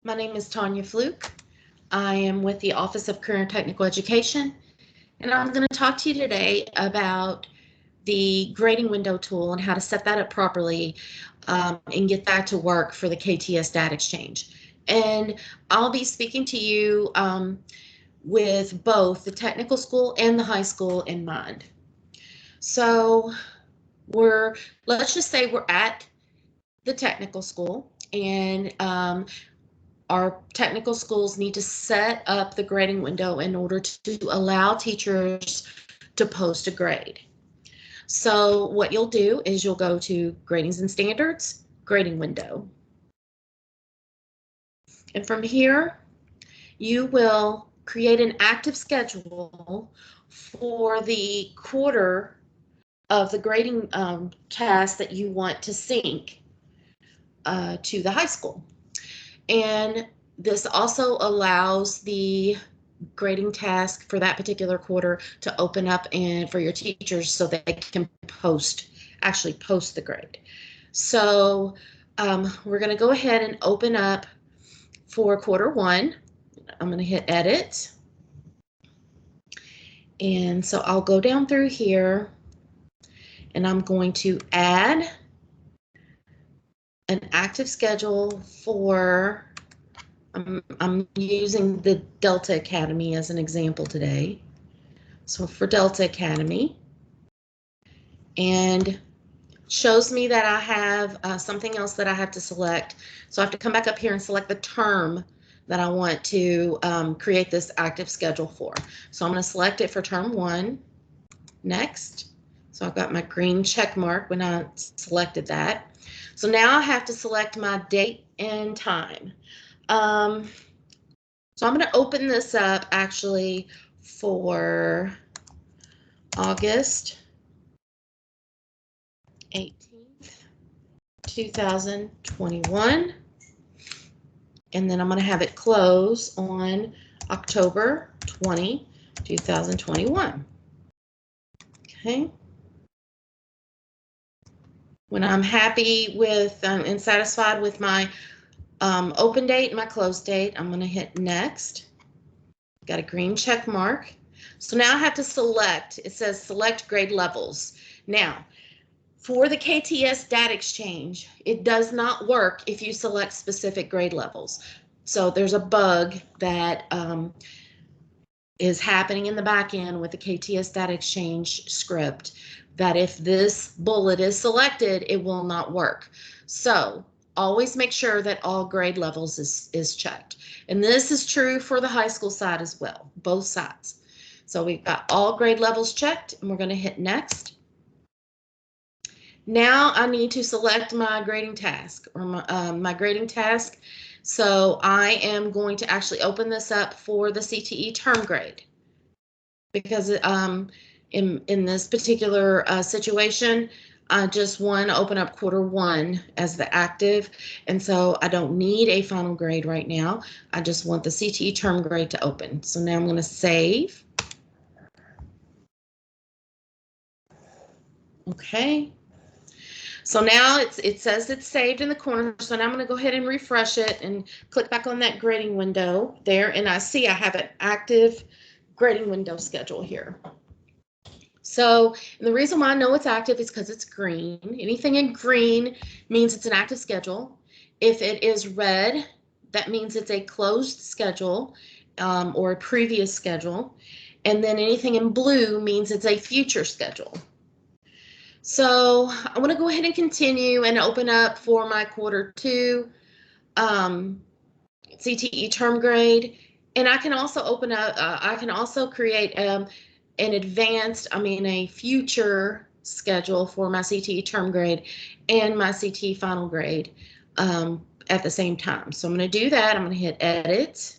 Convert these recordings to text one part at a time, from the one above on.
My name is Tanya Fluke. I am with the Office of Career and Technical Education, and I'm going to talk to you today about the grading window tool and how to set that up properly and get that to work for the KTS Data Exchange. And I'll be speaking to you with both the technical school and the high school in mind. So let's just say we're at the technical school, and our technical schools need to set up the grading window in order to allow teachers to post a grade. So what you'll do is you'll go to Gradings and Standards, Grading Window. And from here, you will create an active schedule for the quarter of the grading task that you want to sync to the high school. And this also allows the grading task for that particular quarter to open up and for your teachers so they can actually post the grade. So we're going to go ahead and open up for quarter one. I'm going to hit edit. And so I'll go down through here and I'm going to add an active schedule for, I'm using the Delta Academy as an example today. So for Delta Academy, and shows me that I have something else that I have to select. So I have to come back up here and select the term that I want to create this active schedule for. So I'm going to select it for term 1. Next. So I've got my green check mark when I selected that. So now I have to select my date and time. So I'm going to open this up actually for August 18th, 2021. And then I'm going to have it close on October 20, 2021. Okay. When I'm happy with and satisfied with my open date and my close date, I'm going to hit next. Got a green check mark. So now I have to select, it says select grade levels. Now, for the KTS Data Exchange, it does not work if you select specific grade levels. So there's a bug that is happening in the back end with the KTS Data Exchange script, that if this bullet is selected, it will not work. So always make sure that all grade levels is checked. And this is true for the high school side as well, both sides. So we've got all grade levels checked, and we're going to hit next. Now I need to select my grading task, or my grading task. So I am going to actually open this up for the CTE term grade, because in this particular situation, I just want to open up quarter 1 as the active, and so I don't need a final grade right now. I just want the CTE term grade to open. So now I'm going to save. Okay. So now it says it's saved in the corner. So now I'm going to go ahead and refresh it and click back on that grading window there, and I see I have an active grading window schedule here. So the reason why I know it's active is because it's green. Anything in green means it's an active schedule. If it is red, that means it's a closed schedule or a previous schedule. And then anything in blue means it's a future schedule. So I want to go ahead and continue and open up for my quarter 2 CTE term grade. And I can also open up, I can also create a future schedule for my CTE term grade and my CTE final grade at the same time. So I'm going to do that. I'm going to hit edit.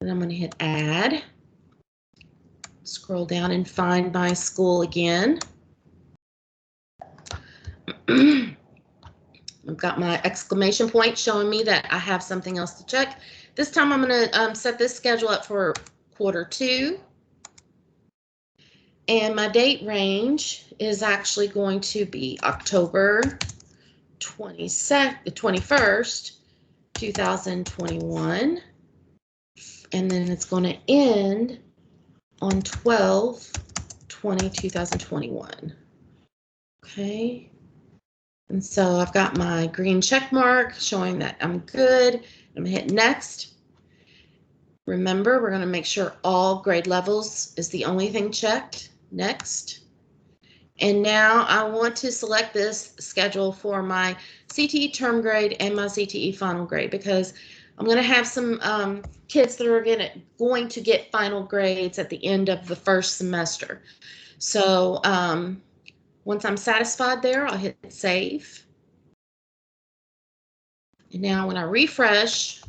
And I'm going to hit add. Scroll down and find my school again. I've got my exclamation point showing me that I have something else to check. This time I'm going to set this schedule up for quarter 2. And my date range is actually going to be October 21st, 2021. And then it's going to end on 12/20/2021. Okay. And so I've got my green check mark showing that I'm good. I'm going to hit next. Remember, we're going to make sure all grade levels is the only thing checked. Next. And now I want to select this schedule for my CTE term grade and my CTE final grade, because I'm going to have some kids that are going to get final grades at the end of the first semester. So once I'm satisfied there, I'll hit save. And now when I refresh,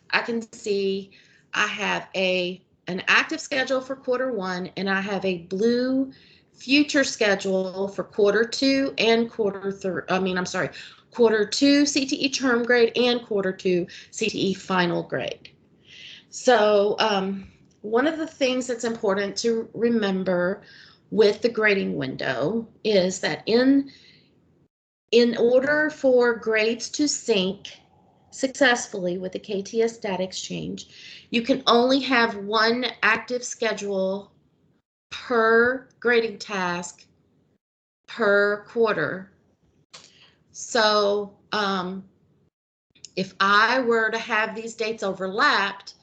I can see I have an active schedule for quarter 1, and I have a blue future schedule for quarter 2 and quarter 2 CTE term grade and quarter 2 CTE final grade. So one of the things that's important to remember with the grading window is that in order for grades to sync successfully with the KTS Data Exchange, you can only have one active schedule per grading task per quarter. So if I were to have these dates overlapped,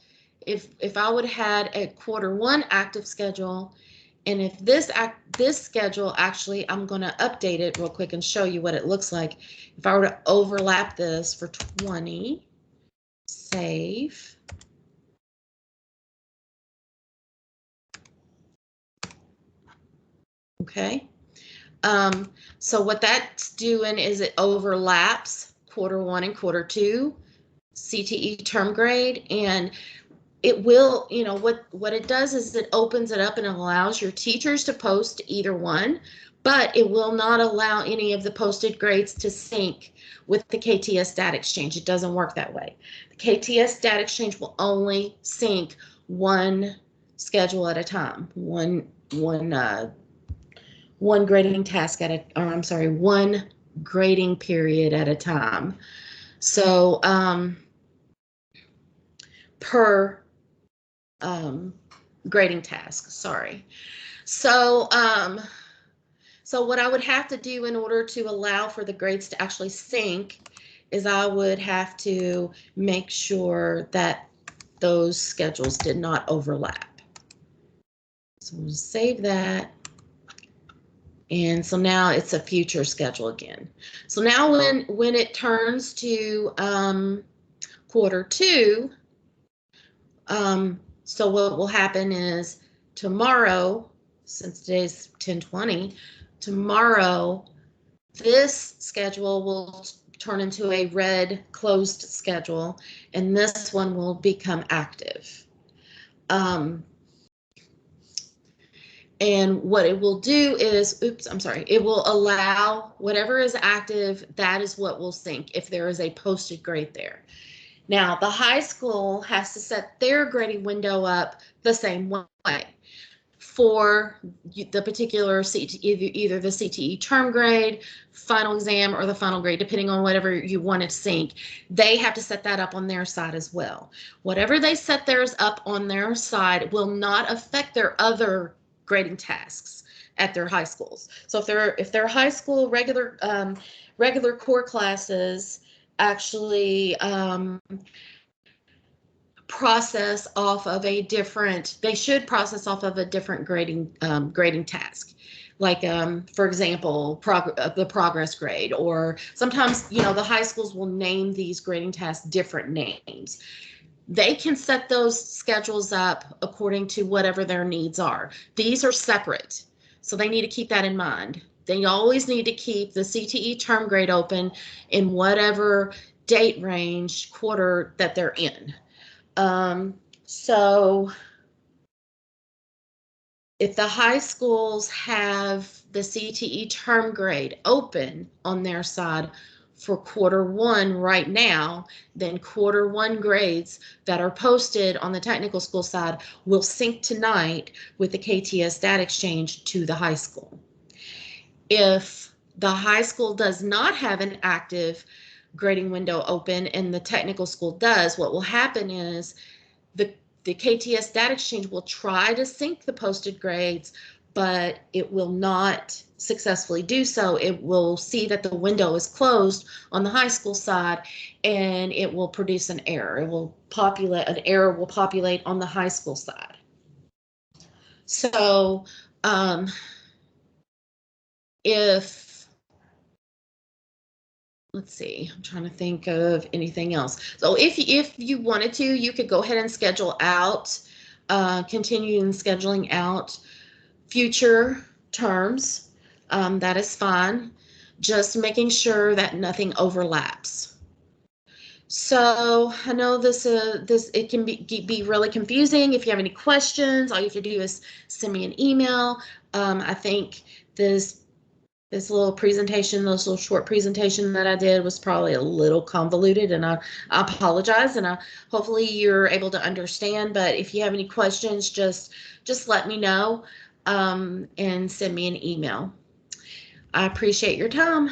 if I would have had a quarter 1 active schedule, and if this schedule, actually, I'm going to update it real quick and show you what it looks like. If I were to overlap this for 20, save. Okay. So what that's doing is it overlaps quarter 1 and quarter 2 CTE term grade, and it will, what it does is it opens it up and allows your teachers to post either one, but it will not allow any of the posted grades to sync with the KTS Data Exchange. It doesn't work that way. The KTS Data Exchange will only sync one schedule at a time, one grading task one grading period at a time. So per grading task, sorry. So so what I would have to do in order to allow for the grades to actually sync is I would have to make sure that those schedules did not overlap. So we'll save that. And so now it's a future schedule again. So now when it turns to quarter 2, so what will happen is tomorrow, since today's 10/20, tomorrow this schedule will turn into a red closed schedule, and this one will become active. And what it will do is, it will allow whatever is active, that is what will sync if there is a posted grade there. Now, the high school has to set their grading window up the same way for the particular either the CTE term grade, final exam, or the final grade, depending on whatever you want to sync. They have to set that up on their side as well. Whatever they set theirs up on their side will not affect their other grading tasks at their high schools. So if their high school regular core classes actually process off of a different, they should process off of a different grading task. Like, for example, the progress grade, or sometimes, the high schools will name these grading tasks different names. They can set those schedules up according to whatever their needs are. These are separate, so they need to keep that in mind. They always need to keep the CTE term grade open in whatever date range, quarter that they're in. So if the high schools have the CTE term grade open on their side for quarter 1 right now, then quarter 1 grades that are posted on the technical school side will sync tonight with the KTS Data Exchange to the high school. If the high school does not have an active grading window open and the technical school does, what will happen is the KTS Data Exchange will try to sync the posted grades, but it will not successfully do so. It will see that the window is closed on the high school side, and it will produce an error. An error will populate on the high school side. So if, let's see, I'm trying to think of anything else. So if you wanted to, you could go ahead and schedule out, continue scheduling out future terms. That is fine. Just making sure that nothing overlaps. So I know this it can be really confusing. If you have any questions, all you have to do is send me an email. I think this little presentation, this little short presentation that I did was probably a little convoluted, and I apologize, and hopefully you're able to understand. But if you have any questions, just let me know, and send me an email. I appreciate your time.